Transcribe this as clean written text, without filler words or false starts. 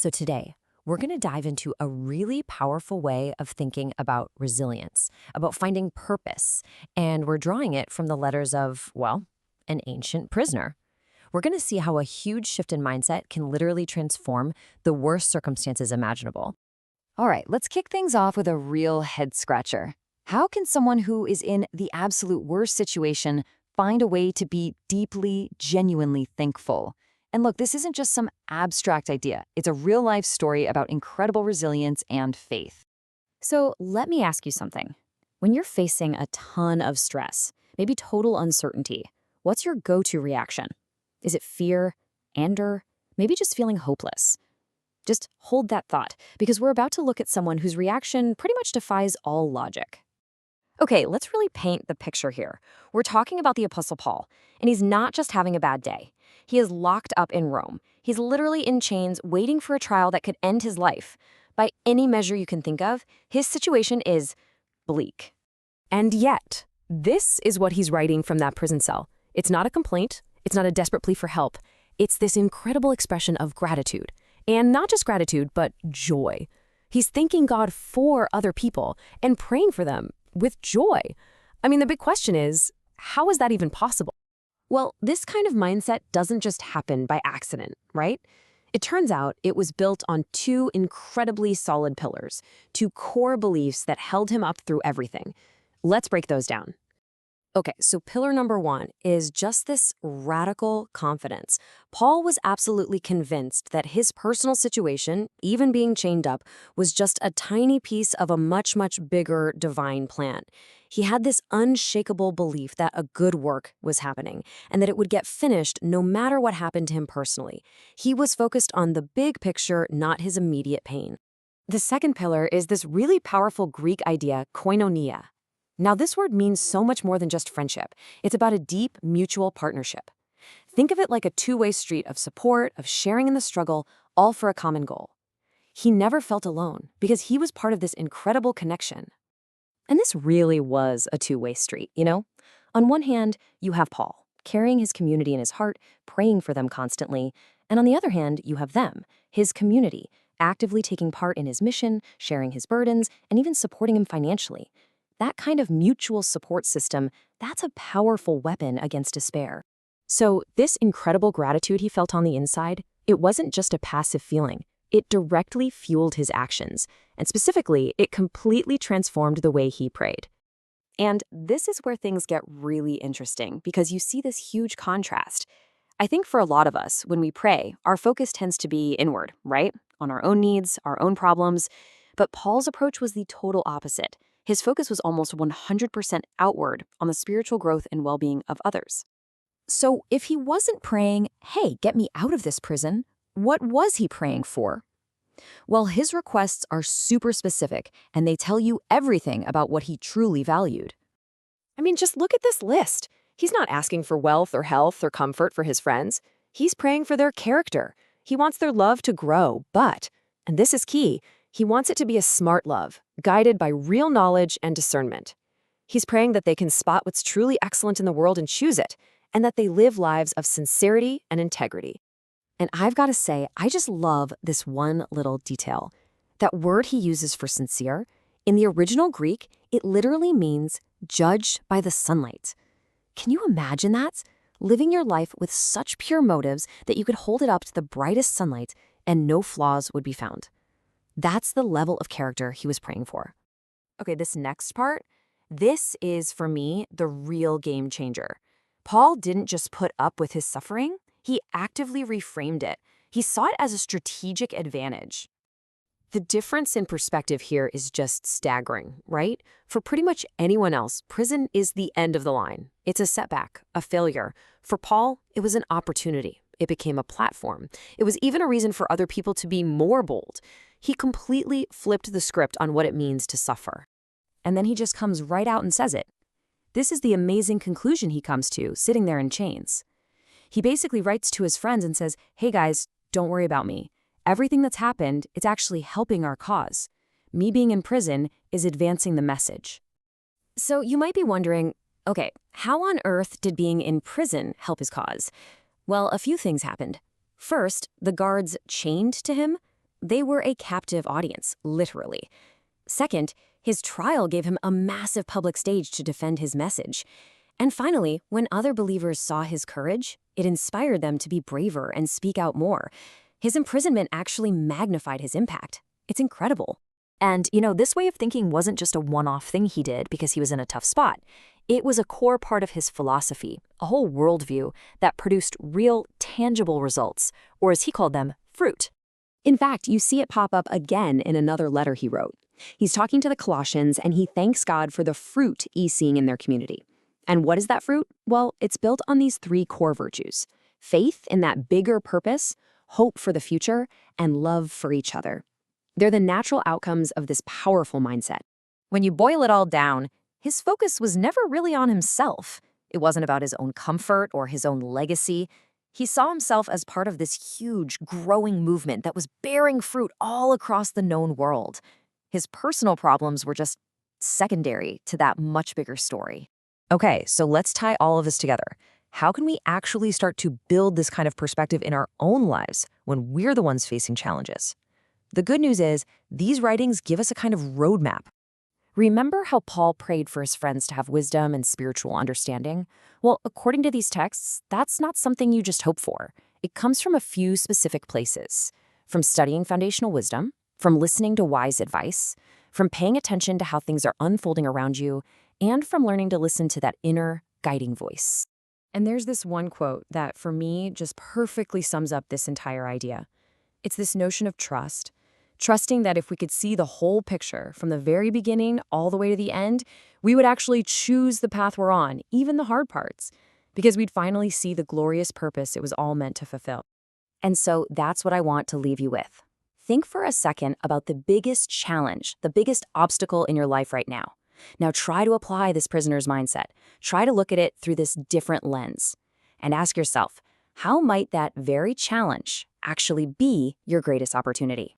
So today, we're going to dive into a really powerful way of thinking about resilience, about finding purpose, and we're drawing it from the letters of, well, an ancient prisoner. We're going to see how a huge shift in mindset can literally transform the worst circumstances imaginable. All right, let's kick things off with a real head scratcher. How can someone who is in the absolute worst situation find a way to be deeply, genuinely thankful? And look, this isn't just some abstract idea. It's a real-life story about incredible resilience and faith. So let me ask you something. When you're facing a ton of stress, maybe total uncertainty, what's your go-to reaction? Is it fear, anger, maybe just feeling hopeless? Just hold that thought, because we're about to look at someone whose reaction pretty much defies all logic. Okay, let's really paint the picture here. We're talking about the Apostle Paul, and he's not just having a bad day. He is locked up in Rome. He's literally in chains waiting for a trial that could end his life. By any measure you can think of, his situation is bleak. And yet, this is what he's writing from that prison cell. It's not a complaint. It's not a desperate plea for help. It's this incredible expression of gratitude. And not just gratitude, but joy. He's thanking God for other people and praying for them with joy. I mean, the big question is, how is that even possible? Well, this kind of mindset doesn't just happen by accident, right? It turns out it was built on two incredibly solid pillars, two core beliefs that held him up through everything. Let's break those down. Okay, so pillar number one is just this radical confidence. Paul was absolutely convinced that his personal situation, even being chained up, was just a tiny piece of a much, much bigger divine plan. He had this unshakable belief that a good work was happening and that it would get finished no matter what happened to him personally. He was focused on the big picture, not his immediate pain. The second pillar is this really powerful Greek idea, koinonia. Now, this word means so much more than just friendship. It's about a deep, mutual partnership. Think of it like a two-way street of support, of sharing in the struggle, all for a common goal. He never felt alone because he was part of this incredible connection. And this really was a two-way street, you know? On one hand, you have Paul, carrying his community in his heart, praying for them constantly. And on the other hand, you have them, his community, actively taking part in his mission, sharing his burdens, and even supporting him financially. That kind of mutual support system, that's a powerful weapon against despair. So this incredible gratitude he felt on the inside, it wasn't just a passive feeling. It directly fueled his actions. And specifically, it completely transformed the way he prayed. And this is where things get really interesting, because you see this huge contrast. I think for a lot of us, when we pray, our focus tends to be inward, right? On our own needs, our own problems. But Paul's approach was the total opposite. His focus was almost 100% outward on the spiritual growth and well-being of others. So if he wasn't praying, hey, get me out of this prison, what was he praying for? Well, his requests are super specific, and they tell you everything about what he truly valued. I mean, just look at this list. He's not asking for wealth or health or comfort for his friends. He's praying for their character. He wants their love to grow, but, and this is key, he wants it to be a smart love, guided by real knowledge and discernment. He's praying that they can spot what's truly excellent in the world and choose it, and that they live lives of sincerity and integrity. And I've got to say, I just love this one little detail. That word he uses for sincere, in the original Greek, it literally means judged by the sunlight. Can you imagine that? Living your life with such pure motives that you could hold it up to the brightest sunlight and no flaws would be found. That's the level of character he was praying for. Okay, this next part, this is, for me, the real game changer. Paul didn't just put up with his suffering, he actively reframed it. He saw it as a strategic advantage. The difference in perspective here is just staggering, right? For pretty much anyone else, prison is the end of the line. It's a setback, a failure. For Paul, it was an opportunity. It became a platform. It was even a reason for other people to be more bold. He completely flipped the script on what it means to suffer. And then he just comes right out and says it. This is the amazing conclusion he comes to, sitting there in chains. He basically writes to his friends and says, hey guys, don't worry about me. Everything that's happened, it's actually helping our cause. Me being in prison is advancing the message. So you might be wondering, okay, how on earth did being in prison help his cause? Well, a few things happened. First, the guards chained to him. they were a captive audience, literally. Second, his trial gave him a massive public stage to defend his message. And finally, when other believers saw his courage, it inspired them to be braver and speak out more. His imprisonment actually magnified his impact. It's incredible. And, this way of thinking wasn't just a one-off thing he did because he was in a tough spot. It was a core part of his philosophy, a whole worldview that produced real, tangible results, or as he called them, fruit. In fact, you see it pop up again in another letter he wrote. He's talking to the Colossians, and he thanks God for the fruit he's seeing in their community. And what is that fruit? Well, it's built on these three core virtues: faith in that bigger purpose, hope for the future, and love for each other. They're the natural outcomes of this powerful mindset. When you boil it all down, his focus was never really on himself. It wasn't about his own comfort or his own legacy. He saw himself as part of this huge, growing movement that was bearing fruit all across the known world. His personal problems were just secondary to that much bigger story. Okay, so let's tie all of this together. How can we actually start to build this kind of perspective in our own lives when we're the ones facing challenges? The good news is, these writings give us a kind of roadmap. Remember how Paul prayed for his friends to have wisdom and spiritual understanding? Well, according to these texts, that's not something you just hope for. It comes from a few specific places. From studying foundational wisdom, from listening to wise advice, from paying attention to how things are unfolding around you, and from learning to listen to that inner, guiding voice. And there's this one quote that, for me, just perfectly sums up this entire idea. It's this notion of trust. Trusting that if we could see the whole picture from the very beginning all the way to the end, we would actually choose the path we're on, even the hard parts, because we'd finally see the glorious purpose it was all meant to fulfill. And so that's what I want to leave you with. Think for a second about the biggest challenge, the biggest obstacle in your life right now. Now try to apply this prisoner's mindset. Try to look at it through this different lens. And ask yourself, how might that very challenge actually be your greatest opportunity?